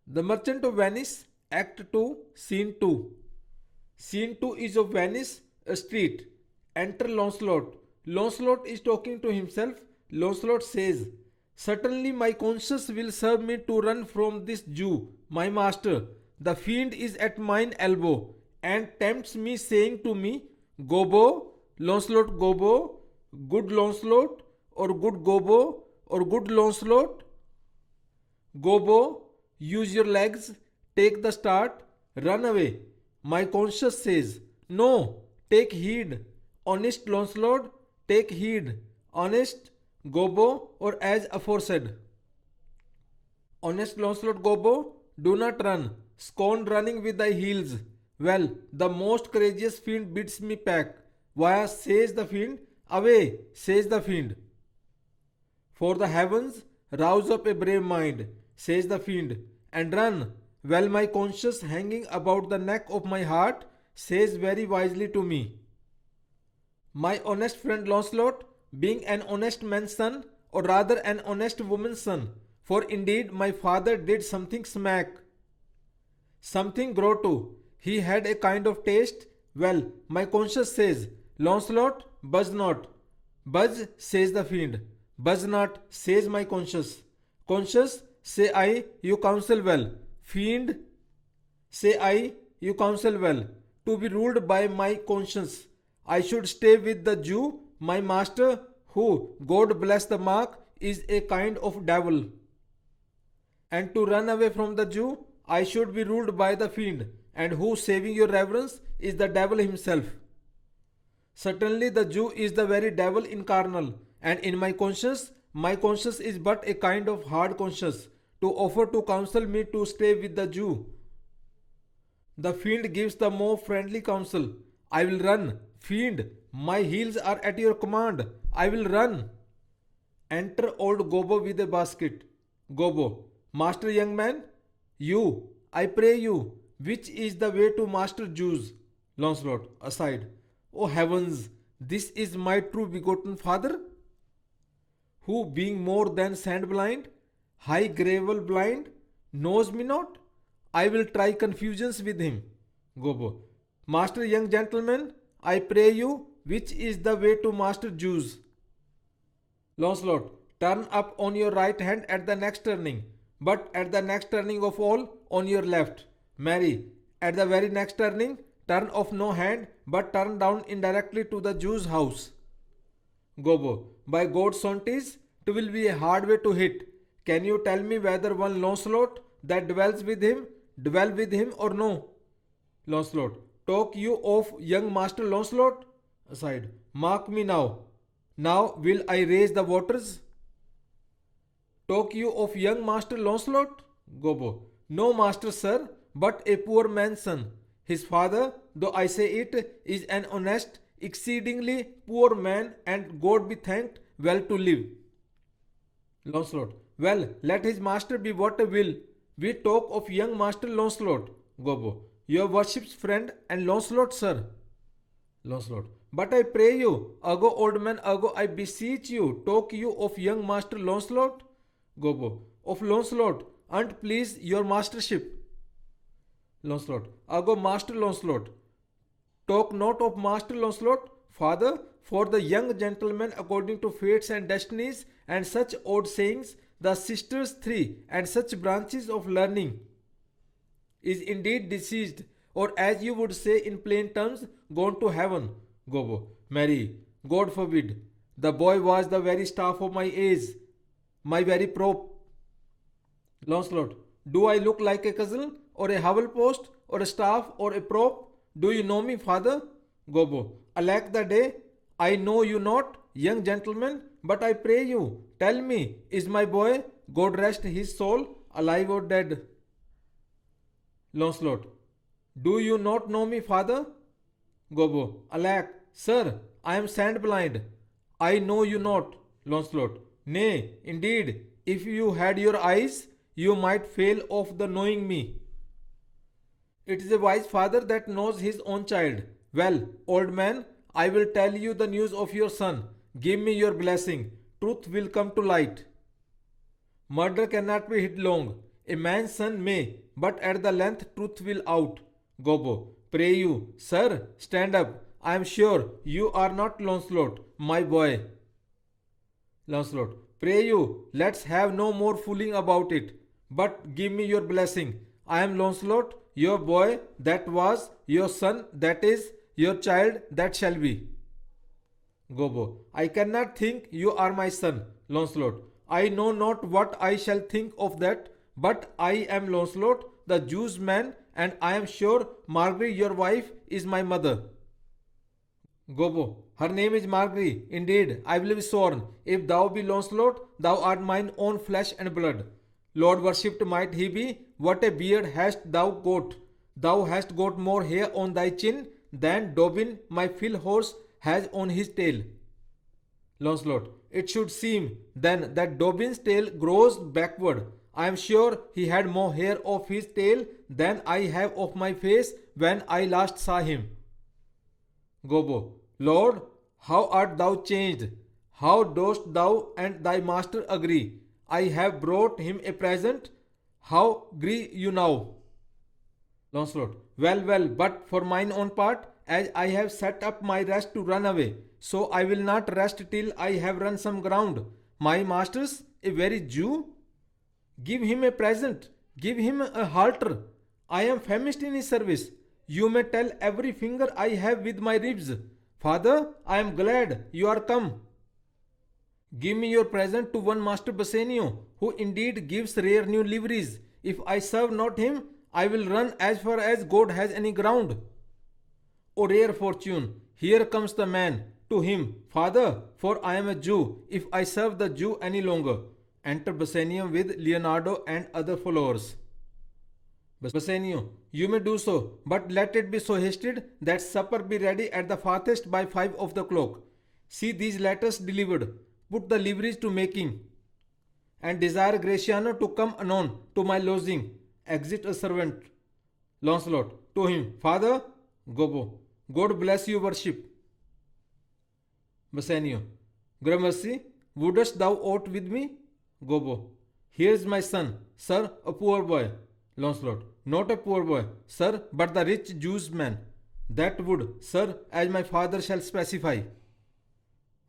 The Merchant of Venice, Act 2, Scene 2. Scene 2 is of Venice, a street. Enter Launcelot. Launcelot is talking to himself. Launcelot says, "Certainly my conscience will serve me to run from this Jew, my master. The fiend is at mine elbow, and tempts me, saying to me, Gobbo, Launcelot Gobbo, good Launcelot, or good Gobbo, or good Launcelot. Gobbo, use your legs, take the start, run away. My conscience says, No, take heed. Honest Launcelot, take heed. Honest Gobbo, or as aforesaid. Honest Launcelot Gobbo, do not run. Scorn running with thy heels. Well, the most courageous fiend bids me pack. Why, says the fiend, away, says the fiend. For the heavens, rouse up a brave mind, says the fiend, and run. Well, my conscience hanging about the neck of my heart says very wisely to me, My honest friend Launcelot, being an honest man's son, or rather an honest woman's son, for indeed my father did something smack, something grow to. He had a kind of taste. Well, my conscience says, Launcelot, buzz not. Buzz, says the fiend. Buzz not, says my conscience. Conscience, say I, you counsel well. Fiend, say I, you counsel well. To be ruled by my conscience, I should stay with the Jew, my master, who, God bless the mark, is a kind of devil. And to run away from the Jew, I should be ruled by the fiend, and who, saving your reverence, is the devil himself. Certainly the Jew is the very devil incarnal, and in my conscience is but a kind of hard conscience, to offer to counsel me to stay with the Jew. The fiend gives the more friendly counsel. I will run. Fiend, my heels are at your command. I will run. Enter old Gobbo with a basket. Gobbo, Master young man, you, I pray you, which is the way to master Jews? Launcelot, aside. O heavens, this is my true begotten father, who being more than sand blind, high gravel blind, knows me not. I will try confusions with him. Gobbo, Master young gentleman, I pray you, which is the way to master Jews? Launcelot, turn up on your right hand at the next turning, but at the next turning of all, on your left. Marry, at the very next turning, turn off no hand, but turn down indirectly to the Jew's house. Gobbo, by God's sonties, 'twill be a hard way to hit. Can you tell me whether one Launcelot that dwell with him or no? Launcelot, talk you of young Master Launcelot? Aside, mark me now. Now will I raise the waters? Talk you of young Master Launcelot? Gobbo, no master, sir, but a poor man's son. His father, though I say it, is an honest, exceedingly poor man, and God be thanked, well to live. Launcelot, well, let his master be what will. We talk of young Master Launcelot. Gobbo, your worship's friend and Launcelot, sir. Launcelot, but I pray you, ago old man, ago I beseech you, talk you of young Master Launcelot? Gobbo, of Launcelot, an't please your mastership. Launcelot, ago Master Launcelot, talk not of Master Launcelot, father, for the young gentleman according to fates and destinies and such odd sayings, the sisters three and such branches of learning, is indeed deceased, or as you would say in plain terms, gone to heaven. Gobbo, marry, God forbid. The boy was the very staff of my age, my very prop. Launcelot, do I look like a cudgel, or a hovel post, or a staff, or a prop? Do you know me, father? Gobbo, alack the day, I know you not, young gentleman, but I pray you, tell me, is my boy, God rest his soul, alive or dead? Launcelot, do you not know me, father? Gobbo, alack, sir, I am sand blind. I know you not. Launcelot, nay, indeed, if you had your eyes, you might fail of the knowing me. It is a wise father that knows his own child. Well, old man, I will tell you the news of your son. Give me your blessing. Truth will come to light. Murder cannot be hid long. A man's son may, but at the length truth will out. Gobbo, pray you, sir, stand up. I am sure you are not Launcelot, my boy. Lancelot, pray you, let's have no more fooling about it, but give me your blessing. I am Lancelot, your boy that was, your son that is, your child that shall be. Gobbo, I cannot think you are my son, Lancelot. I know not what I shall think of that, but I am Lancelot, the Jew's man, and I am sure Margaret, your wife, is my mother. Gobbo, her name is Margery. Indeed, I will be sworn. If thou be Launcelot, thou art mine own flesh and blood. Lord worshipped might he be. What a beard hast thou got! Thou hast got more hair on thy chin than Dobbin, my Phil horse, has on his tail. Launcelot, it should seem then that Dobbin's tail grows backward. I am sure he had more hair of his tail than I have of my face when I last saw him. Gobbo, Lord, how art thou changed? How dost thou and thy master agree? I have brought him a present. How agree you now? Launcelot, well, well, but for mine own part, as I have set up my rest to run away, so I will not rest till I have run some ground. My master's a very Jew? Give him a present, give him a halter. I am famished in his service. You may tell every finger I have with my ribs. Father, I am glad you are come. Give me your present to one Master Bassanio, who indeed gives rare new liveries. If I serve not him, I will run as far as God has any ground. O rare fortune, here comes the man. To him, Father, for I am a Jew, if I serve the Jew any longer. Enter Bassanio with Leonardo and other followers. Bassanio, you may do so, but let it be so hasted that supper be ready at the farthest by 5 of the clock. See these letters delivered. Put the liveries to making, and desire Gratiano to come anon to my lodging. Exit a servant. Launcelot, to him, Father. Gobbo, God bless you, worship. Bassanio, Gramercy, wouldst thou aught with me? Gobbo, here is my son, sir, a poor boy. Launcelot, not a poor boy, sir, but the rich Jew's man. That would, sir, as my father shall specify.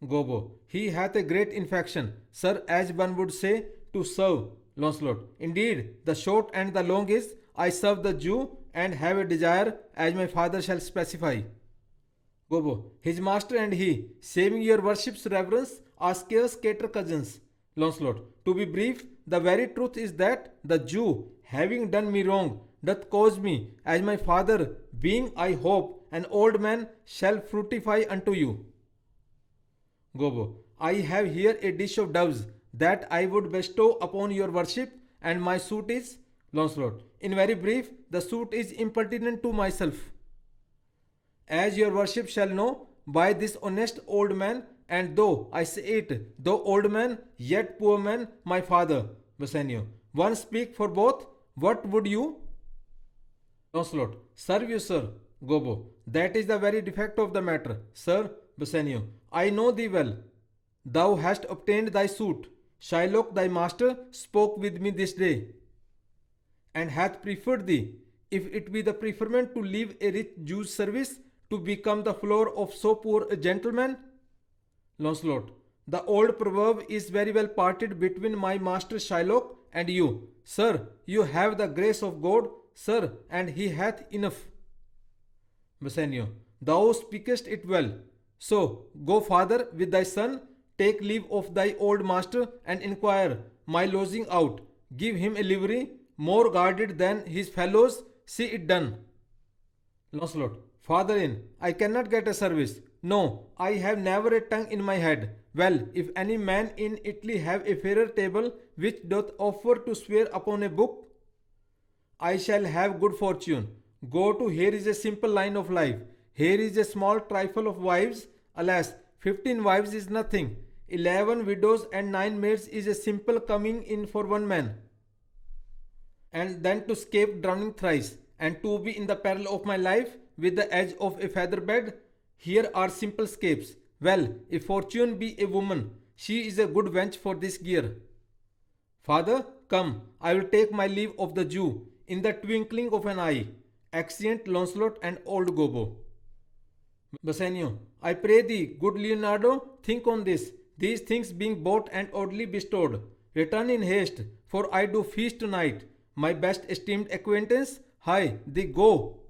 Gobbo, he hath a great infection, sir, as one would say, to serve. Launcelot, indeed, the short and the long is, I serve the Jew and have a desire, as my father shall specify. Gobbo, his master and he, saving your worship's reverence, are scarce cater cousins. Launcelot, to be brief, the very truth is that the Jew, having done me wrong, doth cause me, as my father, being, I hope, an old man, shall fructify unto you. Gobbo, I have here a dish of doves that I would bestow upon your worship, and my suit is. Launcelot, in very brief, the suit is impertinent to myself. As your worship shall know, by this honest old man, and though I say it, though old man, yet poor man, my father. Bassanio, one speak for both. What would you? Launcelot, serve you, sir. Gobbo, that is the very defect of the matter, sir. Bassanio, I know thee well. Thou hast obtained thy suit. Shylock, thy master, spoke with me this day, and hath preferred thee, if it be the preferment to leave a rich Jew's service, to become the floor of so poor a gentleman. Launcelot, the old proverb is very well parted between my master Shylock and you. Sir, you have the grace of God, sir, and he hath enough. Bassanio, thou speakest it well. So, go, father, with thy son, take leave of thy old master, and inquire my lodging out. Give him a livery, more guarded than his fellows. See it done. Launcelot, father-in, I cannot get a service. No, I have never a tongue in my head. Well, if any man in Italy have a fairer table which doth offer to swear upon a book, I shall have good fortune. Go to, here is a simple line of life. Here is a small trifle of wives. Alas, 15 wives is nothing. 11 widows and 9 maids is a simple coming in for one man. And then to escape drowning thrice, and to be in the peril of my life with the edge of a feather bed. Here are simple scapes. Well, if fortune be a woman, she is a good wench for this gear. Father, come, I will take my leave of the Jew in the twinkling of an eye. Exeunt Launcelot and old Gobbo. Bassanio, I pray thee, good Leonardo, think on this. These things being bought and oddly bestowed, return in haste, for I do feast tonight. My best esteemed acquaintance, hi, thee go.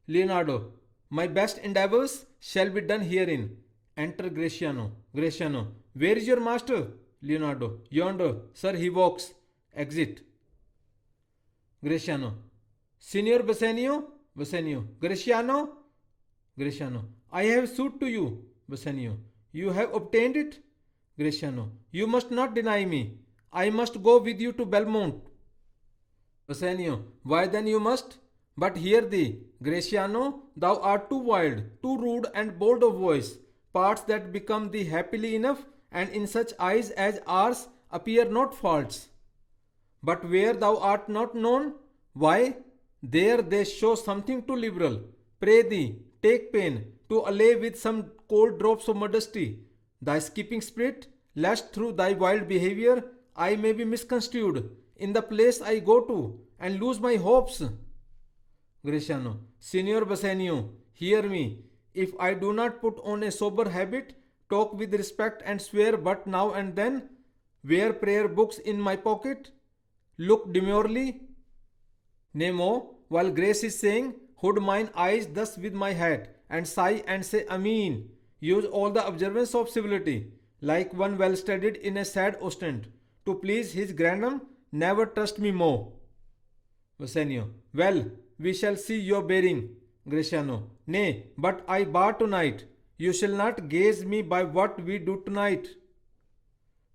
Leonardo, my best endeavours shall be done herein. Enter Gratiano. Gratiano, where is your master? Leonardo, yonder, sir, he walks. Exit. Gratiano, Signor Bassanio? Bassanio, Gratiano? Gratiano, I have suit to you. Bassanio, you have obtained it? Gratiano, you must not deny me. I must go with you to Belmont. Bassanio, why then you must? But hear thee, Gratiano, thou art too wild, too rude and bold of voice, parts that become thee happily enough, and in such eyes as ours appear not faults. But where thou art not known, why, there they show something too liberal. Pray thee, take pain to allay with some cold drops of modesty thy skipping spirit, lest through thy wild behavior I may be misconstrued in the place I go to, and lose my hopes. Gratiano, Signor Bassanio, hear me. If I do not put on a sober habit, talk with respect and swear but now and then, wear prayer books in my pocket, look demurely, Nemo, while Grace is saying, hood mine eyes thus with my hat, and sigh and say Amen. Use all the observance of civility, like one well studied in a sad ostent. To please his grandam, never trust me more. Bassanio, well, we shall see your bearing. Gratiano, nay, but I bar tonight. You shall not gaze me by what we do tonight.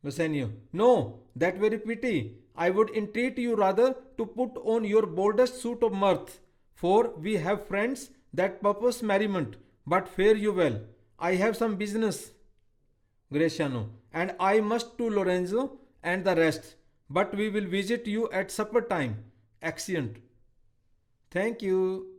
Bassanio, no, that very pity. I would entreat you rather to put on your boldest suit of mirth, for we have friends that purpose merriment, but fare you well. I have some business. Gratiano, and I must to Lorenzo and the rest, but we will visit you at supper time. Exeunt. Thank you.